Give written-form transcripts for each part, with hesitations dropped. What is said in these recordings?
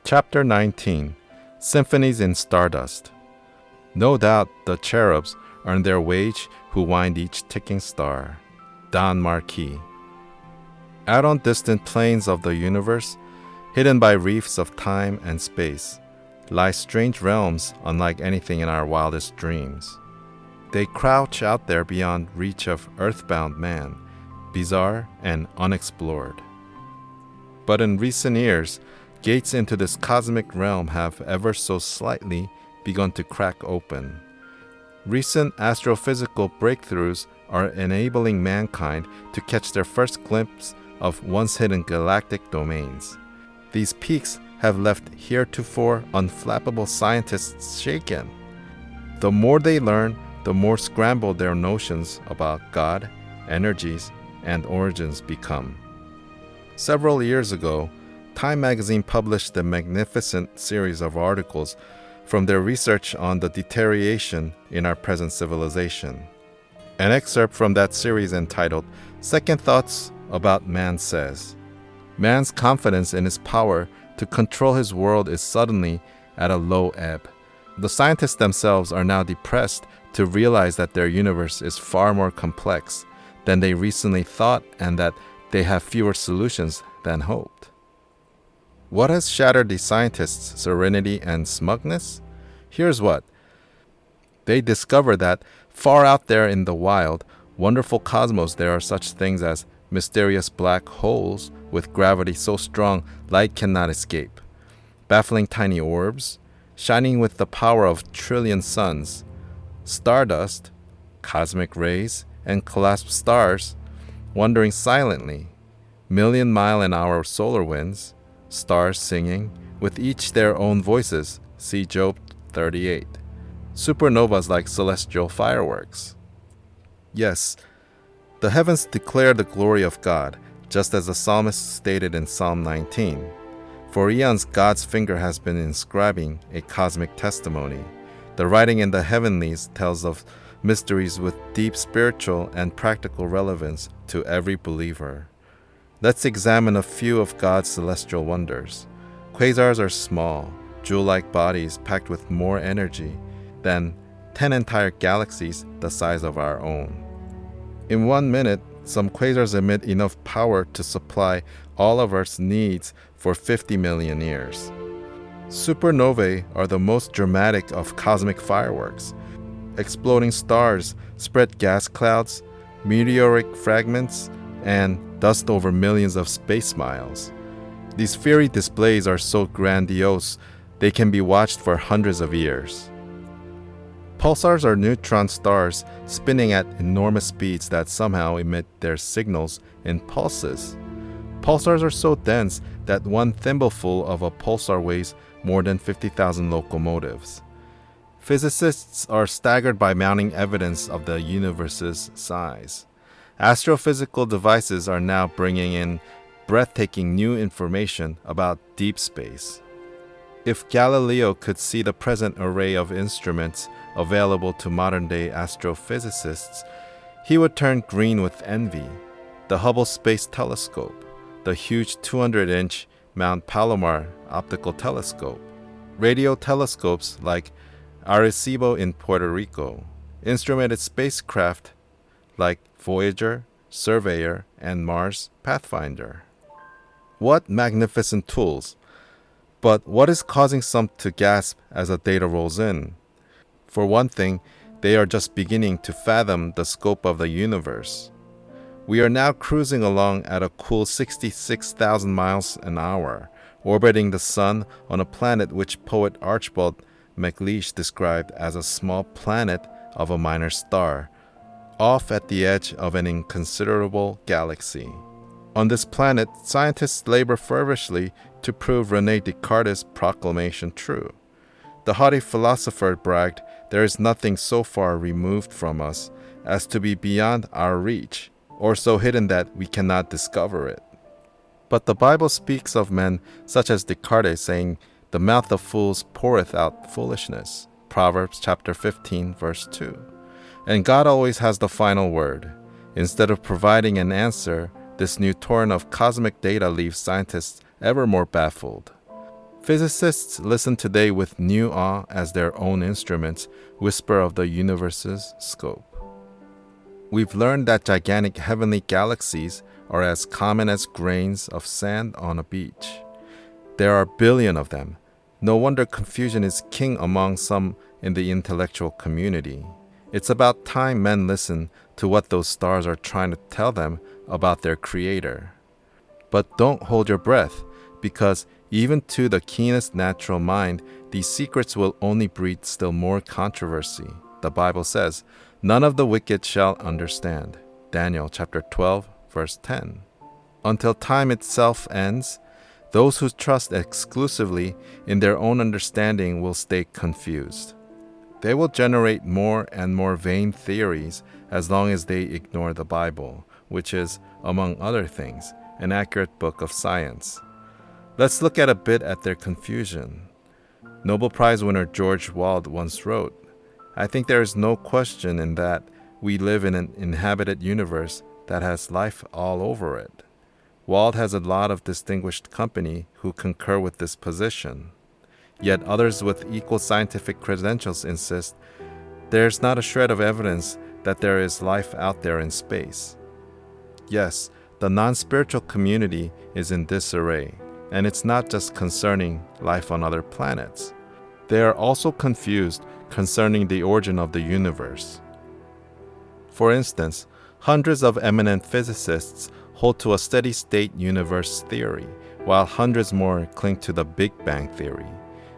Chapter 19, Symphonies in Stardust. No doubt the cherubs earn their wage who wind each ticking star. Don Marquis. Out on distant plains of the universe, hidden by reefs of time and space, lie strange realms unlike anything in our wildest dreams. They crouch out there beyond reach of earthbound man, bizarre and unexplored. But in recent years, gates into this cosmic realm have ever so slightly begun to crack open. Recent astrophysical breakthroughs are enabling mankind to catch their first glimpse of once hidden galactic domains. These peaks have left heretofore unflappable scientists shaken. The more they learn, the more scrambled their notions about God, energies, and origins become. Several years ago, Time magazine published a magnificent series of articles from their research on the deterioration in our present civilization. An excerpt from that series entitled Second Thoughts About Man says, "Man's confidence in his power to control his world is suddenly at a low ebb. The scientists themselves are now depressed to realize that their universe is far more complex than they recently thought and that they have fewer solutions than hoped." What has shattered the scientists' serenity and smugness? Here's what. They discover that far out there in the wild, wonderful cosmos, there are such things as mysterious black holes with gravity so strong light cannot escape, baffling tiny orbs, shining with the power of trillion suns, stardust, cosmic rays, and collapsed stars, wandering silently, million-mile-an-hour solar winds, stars singing, with each their own voices, see Job 38. Supernovas like celestial fireworks. Yes, the heavens declare the glory of God, just as the psalmist stated in Psalm 19. For eons God's finger has been inscribing a cosmic testimony. The writing in the heavenlies tells of mysteries with deep spiritual and practical relevance to every believer. Let's examine a few of God's celestial wonders. Quasars are small, jewel-like bodies packed with more energy than 10 entire galaxies the size of our own. In 1 minute, some quasars emit enough power to supply all of Earth's needs for 50 million years. Supernovae are the most dramatic of cosmic fireworks. Exploding stars spread gas clouds, meteoric fragments, and dust over millions of space miles. These fiery displays are so grandiose they can be watched for hundreds of years. Pulsars are neutron stars spinning at enormous speeds that somehow emit their signals in pulses. Pulsars are so dense that one thimbleful of a pulsar weighs more than 50,000 locomotives. Physicists are staggered by mounting evidence of the universe's size. Astrophysical devices are now bringing in breathtaking new information about deep space. If Galileo could see the present array of instruments available to modern-day astrophysicists, he would turn green with envy. The Hubble Space Telescope, the huge 200-inch Mount Palomar optical telescope, radio telescopes like Arecibo in Puerto Rico, instrumented spacecraft like Voyager, Surveyor, and Mars Pathfinder. What magnificent tools! But what is causing some to gasp as the data rolls in? For one thing, they are just beginning to fathom the scope of the universe. We are now cruising along at a cool 66,000 miles an hour, orbiting the sun on a planet which poet Archibald MacLeish described as a small planet of a minor star, off at the edge of an inconsiderable galaxy. On this planet, scientists labor feverishly to prove René Descartes' proclamation true. The haughty philosopher bragged, "There is nothing so far removed from us as to be beyond our reach, or so hidden that we cannot discover it." But the Bible speaks of men such as Descartes saying, "The mouth of fools poureth out foolishness." Proverbs chapter 15, verse 2. And God always has the final word. Instead of providing an answer, this new torrent of cosmic data leaves scientists ever more baffled. Physicists listen today with new awe as their own instruments whisper of the universe's scope. We've learned that gigantic heavenly galaxies are as common as grains of sand on a beach. There are billions of them. No wonder confusion is king among some in the intellectual community. It's about time men listen to what those stars are trying to tell them about their creator. But don't hold your breath, because even to the keenest natural mind, these secrets will only breed still more controversy. The Bible says, "None of the wicked shall understand." Daniel chapter 12, verse 10. Until time itself ends, those who trust exclusively in their own understanding will stay confused. They will generate more and more vain theories as long as they ignore the Bible, which is, among other things, an accurate book of science. Let's look at a bit at their confusion. Nobel Prize winner George Wald once wrote, "I think there is no question in that we live in an inhabited universe that has life all over it." Wald has a lot of distinguished company who concur with this position. Yet others with equal scientific credentials insist there's not a shred of evidence that there is life out there in space. Yes, the non-spiritual community is in disarray, and it's not just concerning life on other planets. They are also confused concerning the origin of the universe. For instance, hundreds of eminent physicists hold to a steady-state universe theory, while hundreds more cling to the Big Bang theory.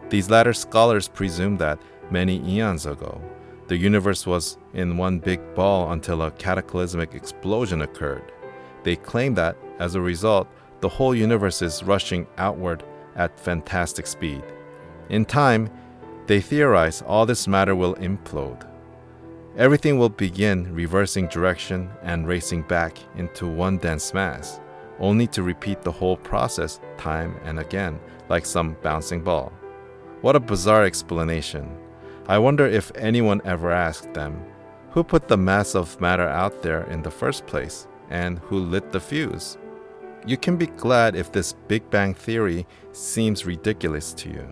These latter scholars presume that many eons ago, the universe was in one big ball until a cataclysmic explosion occurred. They claim that, as a result, the whole universe is rushing outward at fantastic speed. In time, they theorize all this matter will implode. Everything will begin reversing direction and racing back into one dense mass, only to repeat the whole process time and again, like some bouncing ball. What a bizarre explanation. I wonder if anyone ever asked them, who put the mass of matter out there in the first place, and who lit the fuse? You can be glad if this Big Bang theory seems ridiculous to you.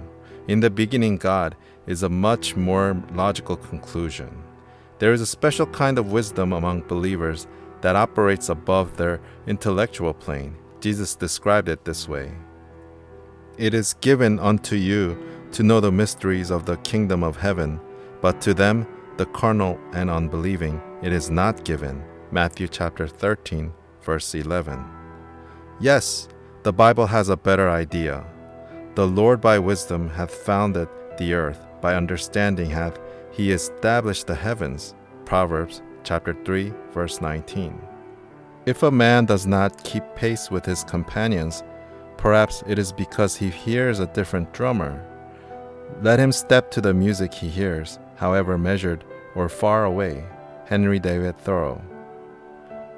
In the beginning, God is a much more logical conclusion. There is a special kind of wisdom among believers that operates above their intellectual plane. Jesus described it this way: "It is given unto you to know the mysteries of the kingdom of heaven, but to them, the carnal and unbelieving, it is not given." Matthew chapter 13, verse 11. Yes, the Bible has a better idea. "The Lord by wisdom hath founded the earth, by understanding hath he established the heavens." Proverbs chapter 3, verse 19. If a man does not keep pace with his companions, perhaps it is because he hears a different drummer. Let him step to the music he hears, however measured or far away. Henry David Thoreau.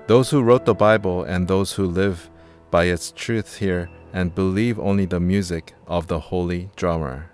Those who wrote the Bible and those who live by its truth hear and believe only the music of the holy drummer.